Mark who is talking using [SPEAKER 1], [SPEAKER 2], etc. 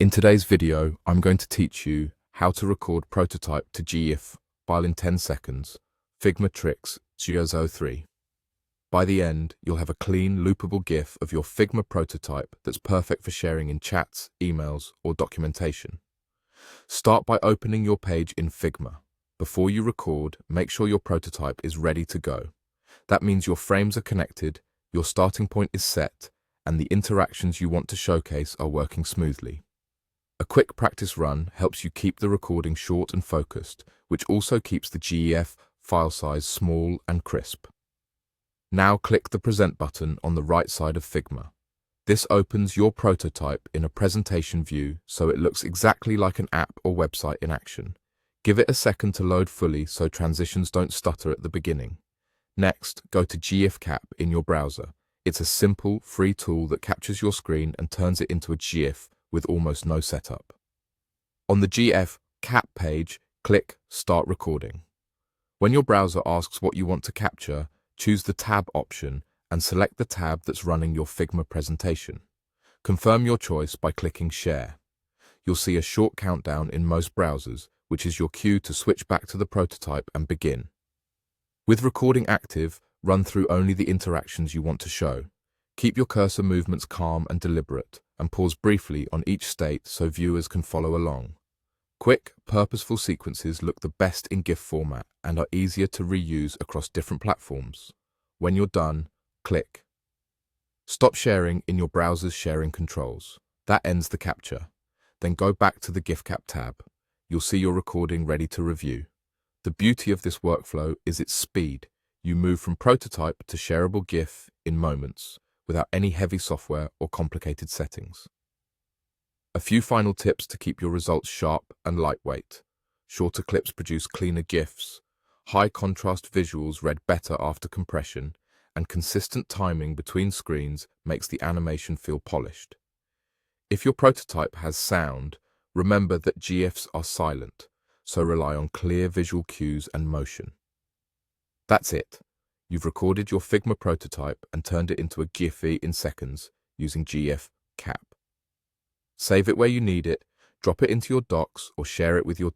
[SPEAKER 1] In today's video, I'm going to teach you how to record prototype to GIF file in 10 seconds, Figma Tricks 003. By the end, you'll have a clean, loopable GIF of your Figma prototype that's perfect for sharing in chats, emails, or documentation. Start by opening your page in Figma. Before you record, make sure your prototype is ready to go. That means your frames are connected, your starting point is set, and the interactions you want to showcase are working smoothly. A quick practice run helps you keep the recording short and focused, which also keeps the GIF file size small and crisp. Now click the Present button on the right side of Figma. This opens your prototype in a presentation view so it looks exactly like an app or website in action. Give it a second to load fully so transitions don't stutter at the beginning. Next, go to GIF Cap in your browser. It's a simple, free tool that captures your screen and turns it into a GIF with almost no setup. On the GIF Cap page, click Start Recording. When your browser asks what you want to capture, choose the Tab option and select the tab that's running your Figma presentation. Confirm your choice by clicking Share. You'll see a short countdown in most browsers, which is your cue to switch back to the prototype and begin. With recording active, run through only the interactions you want to show. Keep your cursor movements calm and deliberate, and pause briefly on each state so viewers can follow along. Quick, purposeful sequences look the best in GIF format and are easier to reuse across different platforms. When you're done, click. Stop sharing in your browser's sharing controls. That ends the capture. Then go back to the GIF Cap tab. You'll see your recording ready to review. The beauty of this workflow is its speed. You move from prototype to shareable GIF in moments, without any heavy software or complicated settings. A few final tips to keep your results sharp and lightweight. Shorter clips produce cleaner GIFs, high contrast visuals read better after compression, and consistent timing between screens makes the animation feel polished. If your prototype has sound, remember that GIFs are silent, so rely on clear visual cues and motion. That's it. You've recorded your Figma prototype and turned it into a GIF in seconds using GIF Cap. Save it where you need it, drop it into your docs, or share it with your team.